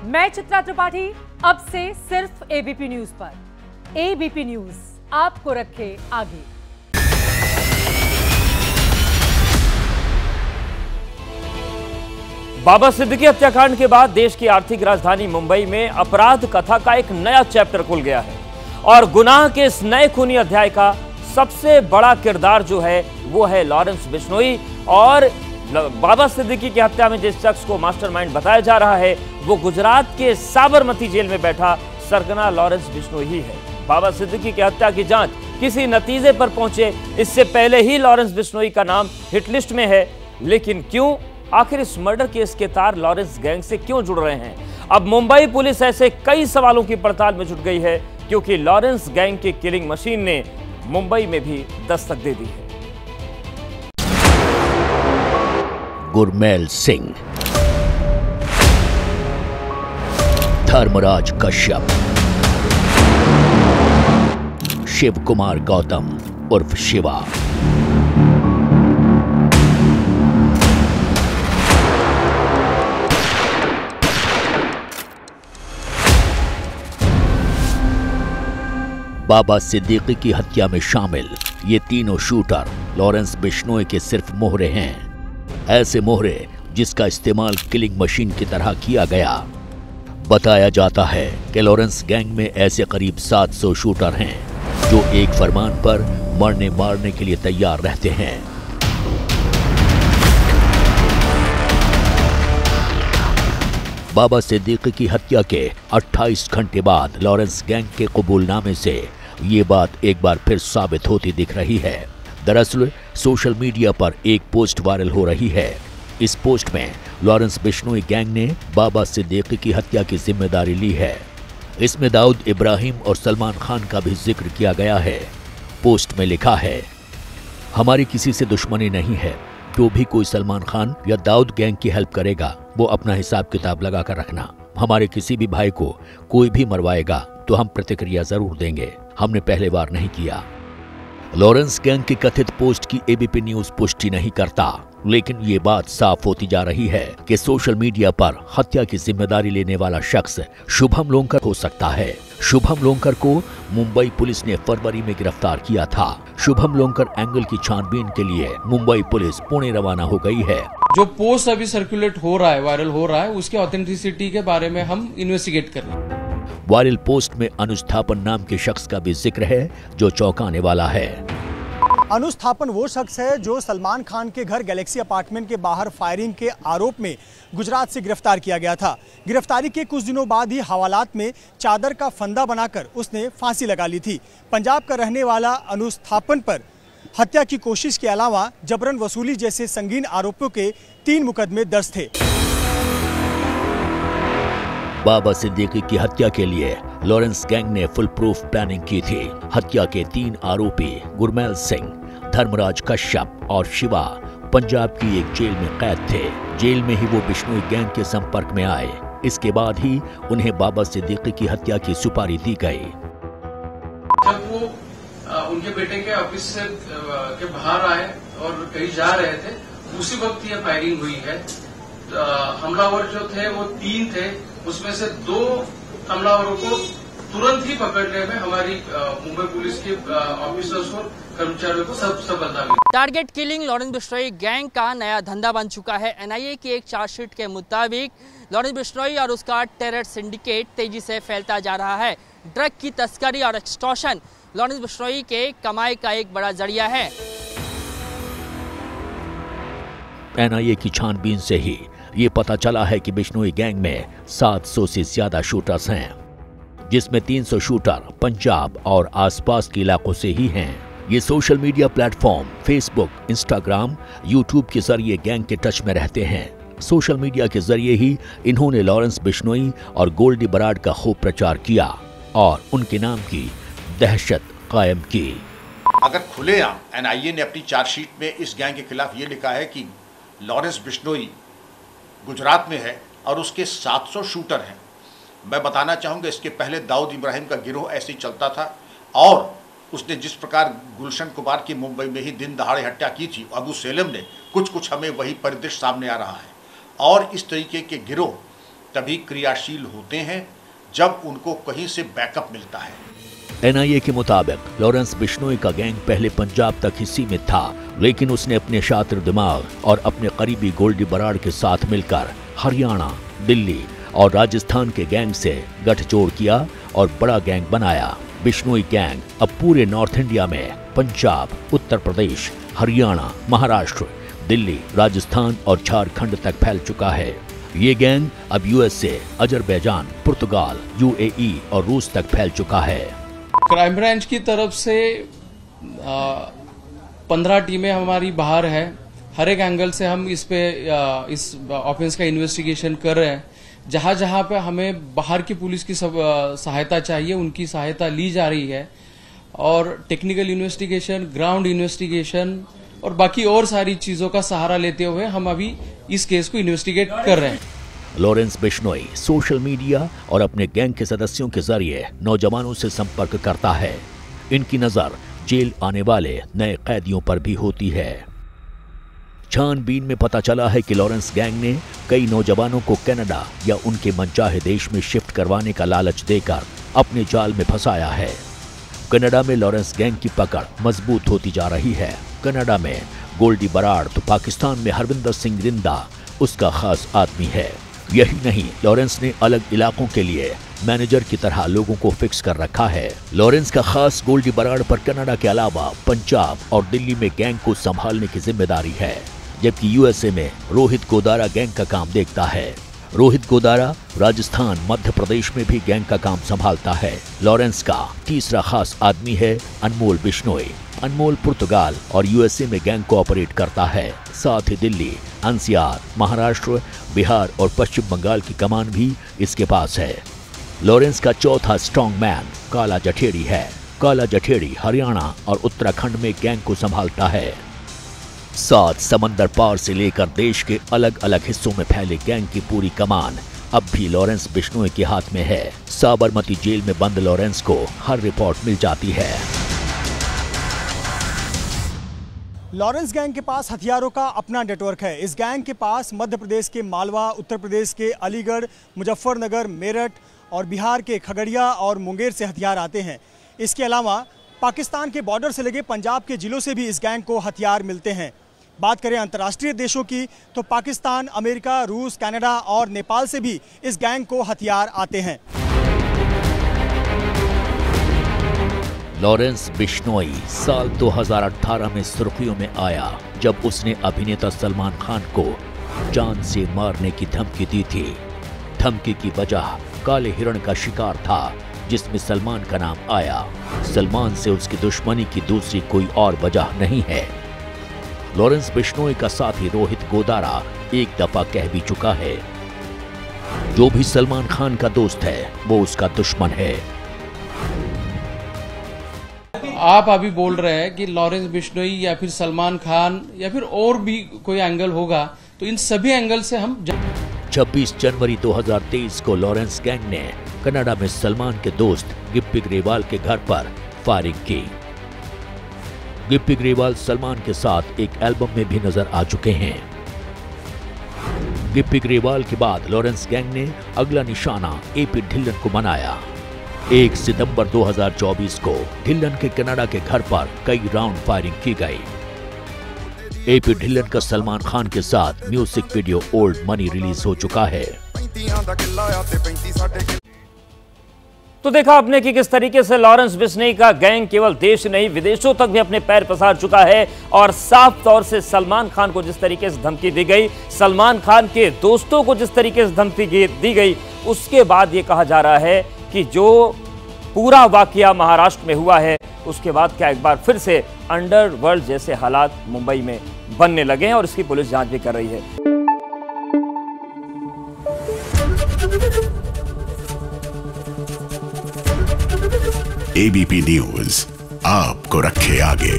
मैं चित्रा त्रिपाठी, अब से सिर्फ एबीपी न्यूज पर। एबीपी न्यूज आपको रखे आगे। बाबा सिद्दीकी हत्याकांड के बाद देश की आर्थिक राजधानी मुंबई में अपराध कथा का एक नया चैप्टर खुल गया है और गुनाह के इस नए खूनी अध्याय का सबसे बड़ा किरदार जो है वो है लॉरेंस बिश्नोई। और बाबा सिद्दीकी की हत्या में जिस शख्स को मास्टरमाइंड बताया जा रहा है वो गुजरात के साबरमती जेल में बैठा सरगना लॉरेंस बिश्नोई ही है। बाबा सिद्दीकी की हत्या की जांच किसी नतीजे पर पहुंचे इससे पहले ही लॉरेंस बिश्नोई का नाम हिटलिस्ट में है, लेकिन क्यों, आखिर इस मर्डर केस के तार लॉरेंस गैंग से क्यों जुड़ रहे हैं? अब मुंबई पुलिस ऐसे कई सवालों की पड़ताल में जुट गई है क्योंकि लॉरेंस गैंग की किलिंग मशीन ने मुंबई में भी दस्तक दे दी है। गुरमेल सिंह, धर्मराज कश्यप, शिव कुमार गौतम उर्फ शिवा, बाबा सिद्दीकी की हत्या में शामिल ये तीनों शूटर लॉरेंस बिश्नोई के सिर्फ मोहरे हैं। ऐसे मोहरे जिसका इस्तेमाल किलिंग मशीन की तरह किया गया। बताया जाता है कि लॉरेंस गैंग में ऐसे करीब 700 शूटर हैं जो एक फरमान पर मरने मारने के लिए तैयार रहते हैं। बाबा सिद्दीकी की हत्या के 28 घंटे बाद लॉरेंस गैंग के कबूलनामे से ये बात एक बार फिर साबित होती दिख रही है। दरअसल सोशल मीडिया पर एक पोस्ट वायरल हो रही है। इस पोस्ट में लॉरेंस बिश्नोई गैंग ने बाबा सिद्दीकी की हत्या की जिम्मेदारी ली है। इसमें दाऊद इब्राहिम और सलमान खान का भी जिक्र किया गया है। पोस्ट में लिखा है, हमारी किसी से दुश्मनी नहीं है, जो भी कोई सलमान खान या दाऊद गैंग की हेल्प करेगा वो अपना हिसाब किताब लगा कर रखना। हमारे किसी भी भाई को कोई भी मरवाएगा तो हम प्रतिक्रिया जरूर देंगे, हमने पहले बार नहीं किया। लॉरेंस गैंग की कथित पोस्ट की एबीपी न्यूज पुष्टि नहीं करता, लेकिन ये बात साफ होती जा रही है कि सोशल मीडिया पर हत्या की जिम्मेदारी लेने वाला शख्स शुभम लोंकर हो सकता है। शुभम लोंकर को मुंबई पुलिस ने फरवरी में गिरफ्तार किया था। शुभम लोंकर एंगल की छानबीन के लिए मुंबई पुलिस पुणे रवाना हो गई है। जो पोस्ट अभी सर्कुलेट हो रहा है, वायरल हो रहा है, उसके ऑथेंटिसिटी के बारे में हम इन्वेस्टिगेट कर रहे हैं। वायरल पोस्ट में अनुस्थापन नाम के शख्स का भी जिक्र है जो चौंकाने वाला है। अनुस्थापन वो शख्स है जो सलमान खान के घर गैलेक्सी अपार्टमेंट के बाहर फायरिंग के आरोप में गुजरात से गिरफ्तार किया गया था। गिरफ्तारी के कुछ दिनों बाद ही हवालात में चादर का फंदा बनाकर उसने फांसी लगा ली थी। पंजाब का रहने वाला अनुस्थापन पर हत्या की कोशिश के अलावा जबरन वसूली जैसे संगीन आरोपों के 3 मुकदमे दर्ज थे। बाबा सिद्दीकी की हत्या के लिए लॉरेंस गैंग ने फुल प्रूफ प्लानिंग की थी। हत्या के 3 आरोपी गुरमेल सिंह, धर्मराज कश्यप और शिवा पंजाब की एक जेल में कैद थे। जेल में ही वो बिश्नोई गैंग के संपर्क में आए। इसके बाद ही उन्हें बाबा सिद्दीकी की हत्या की सुपारी दी गई। जब वो उनके बेटे के ऑफिस से के बाहर आए और कहीं जा रहे थे, उसी वक्त ये फायरिंग हुई है। हमलावर जो थे वो 3 थे, उसमें से 2 हमलावरों को तुरंत ही पकड़ने में हमारी मुंबई पुलिस के ऑफिसर्स और कर्मचारियों को सफलता मिली। Target killing Lawrence Bishnoi gang का नया धंधा बन चुका है। एनआईए की एक चार्जशीट के मुताबिक लॉरेंस बिश्नोई और उसका टेरर सिंडिकेट तेजी से फैलता जा रहा है। ड्रग की तस्करी और एक्सटॉर्शन लॉरेंस बिश्नोई के कमाई का एक बड़ा जरिया है। एनआईए की छानबीन से ही ये पता चला है कि बिश्नोई गैंग में 700 से ज्यादा शूटर्स हैं, जिसमें 300 शूटर पंजाब और आसपास के इलाकों से ही हैं। ये social media platform Facebook, Instagram, YouTube के जरिए गैंग के टच में रहते हैं। सोशल मीडिया के जरिए ही इन्होंने लॉरेंस बिश्नोई और गोल्डी बराड का खूब प्रचार किया और उनके नाम की दहशत कायम की। अगर खुलेआम एनआईए ने अपनी चार्जशीट में इस गैंग के खिलाफ ये लिखा है कि लॉरेंस बिश्नोई गुजरात में है और उसके 700 शूटर हैं, मैं बताना चाहूँगा इसके पहले दाऊद इब्राहिम का गिरोह ऐसे ही चलता था और उसने जिस प्रकार गुलशन कुमार की मुंबई में ही दिन दहाड़े हत्या की थी, अबू सेलम ने कुछ हमें वही परिदृश्य सामने आ रहा है। और इस तरीके के गिरोह तभी क्रियाशील होते हैं जब उनको कहीं से बैकअप मिलता है। एनआईए के मुताबिक लॉरेंस बिश्नोई का गैंग पहले पंजाब तक ही सीमित था, लेकिन उसने अपने शातिर दिमाग और अपने करीबी गोल्डी बराड़ के साथ मिलकर हरियाणा, दिल्ली और राजस्थान के गैंग से गठजोड़ किया और बड़ा गैंग बनाया। बिश्नोई गैंग अब पूरे नॉर्थ इंडिया में पंजाब, उत्तर प्रदेश, हरियाणा, महाराष्ट्र, दिल्ली, राजस्थान और झारखंड तक फैल चुका है। ये गैंग अब यूएसए, अजरबैजान, पुर्तगाल, यूएई और रूस तक फैल चुका है। क्राइम ब्रांच की तरफ से 15 टीमें हमारी बाहर है। हर एक एंगल से हम इस ऑफेंस का इन्वेस्टिगेशन कर रहे हैं। जहां जहां पे हमें बाहर की पुलिस की सहायता चाहिए, उनकी सहायता ली जा रही है और टेक्निकल इन्वेस्टिगेशन, ग्राउंड इन्वेस्टिगेशन और बाकी और सारी चीजों का सहारा लेते हुए हम अभी इस केस को इन्वेस्टिगेट कर रहे हैं। लॉरेंस बिश्नोई सोशल मीडिया और अपने गैंग के सदस्यों के जरिए नौजवानों से संपर्क करता है। इनकी नजर जेल आने वाले नए कैदियों पर भी होती है। छानबीन में पता चला है कि लॉरेंस गैंग ने कई नौजवानों को कनाडा या उनके मनचाहे देश में शिफ्ट करवाने का लालच देकर अपने जाल में फंसाया है। कनाडा में लॉरेंस गैंग की पकड़ मजबूत होती जा रही है। कनाडा में गोल्डी बराड़ तो पाकिस्तान में हरविंदर सिंह रिंदा उसका खास आदमी है। यही नहीं, लॉरेंस ने अलग इलाकों के लिए मैनेजर की तरह लोगों को फिक्स कर रखा है। लॉरेंस का खास गोल्डी बराड़ पर कनाडा के अलावा पंजाब और दिल्ली में गैंग को संभालने की जिम्मेदारी है, जबकि यूएसए में रोहित गोदारा गैंग का काम देखता है। रोहित गोदारा राजस्थान, मध्य प्रदेश में भी गैंग का काम संभालता है। लॉरेंस का तीसरा खास आदमी है अनमोल बिश्नोई। अनमोल पुर्तगाल और यूएसए में गैंग को ऑपरेट करता है। साथ ही दिल्ली, एनसीआर, महाराष्ट्र, बिहार और पश्चिम बंगाल की कमान भी इसके पास है। लॉरेंस का चौथा स्ट्रॉन्ग मैन काला जठेड़ी है। काला जठेड़ी हरियाणा और उत्तराखंड में गैंग को संभालता है। 7 समंदर पार से लेकर देश के अलग अलग हिस्सों में फैले गैंग की पूरी कमान अब भी लॉरेंस बिश्नोई के हाथ में है। साबरमती जेल में बंद लॉरेंस को हर रिपोर्ट मिल जाती है। लॉरेंस गैंग के पास हथियारों का अपना नेटवर्क है। इस गैंग के पास मध्य प्रदेश के मालवा, उत्तर प्रदेश के अलीगढ़, मुजफ्फरनगर, मेरठ और बिहार के खगड़िया और मुंगेर से हथियार आते हैं। इसके अलावा पाकिस्तान के बॉर्डर से लगे पंजाब के जिलों से भी इस गैंग को हथियार मिलते हैं। बात करें अंतर्राष्ट्रीय देशों की तो पाकिस्तान, अमेरिका, रूस, कनाडा और नेपाल से भी इस गैंग को हथियार आते हैं। लॉरेंस बिश्नोई साल 2018 में सुर्खियों में आया जब उसने अभिनेता सलमान खान को जान से मारने की धमकी दी थी। धमकी की वजह काले हिरण का शिकार था जिसमें सलमान का नाम आया। सलमान से उसकी दुश्मनी की दूसरी कोई और वजह नहीं है। लॉरेंस बिश्नोई का साथी रोहित गोदारा एक दफा कह भी चुका है, जो भी सलमान खान का दोस्त है वो उसका दुश्मन है। आप अभी बोल रहे हैं कि लॉरेंस बिश्नोई या फिर सलमान खान या फिर और भी कोई एंगल होगा, तो इन सभी एंगल से हम 26 जनवरी 2023 को लॉरेंस गैंग ने कनाडा में सलमान के दोस्त गिप्पी ग्रेवाल के घर पर फायरिंग की। गिप्पी ग्रेवाल सलमान के साथ एक एल्बम में भी नजर आ चुके हैं। गिप्पी ग्रेवाल के बाद लॉरेंस गैंग ने अगला निशाना एपी ढिल्लन को बनाया। 1 सितंबर 2024 को ढिल्लन के कनाडा के घर पर कई राउंड फायरिंग की गई। एपी ढिल्लन का सलमान खान के साथ music video old money release हो चुका है। तो देखा आपने कि किस तरीके से लॉरेंस बिश्नोई का गैंग केवल देश नहीं विदेशों तक भी अपने पैर पसार चुका है और साफ तौर से सलमान खान को जिस तरीके से धमकी दी गई, सलमान खान के दोस्तों को जिस तरीके से धमकी दी गई, उसके बाद ये कहा जा रहा है कि जो पूरा वाकया महाराष्ट्र में हुआ है उसके बाद क्या एक बार फिर से अंडरवर्ल्ड जैसे हालात मुंबई में बनने लगे हैं और इसकी पुलिस जांच भी कर रही है। एबीपी न्यूज आपको रखे आगे।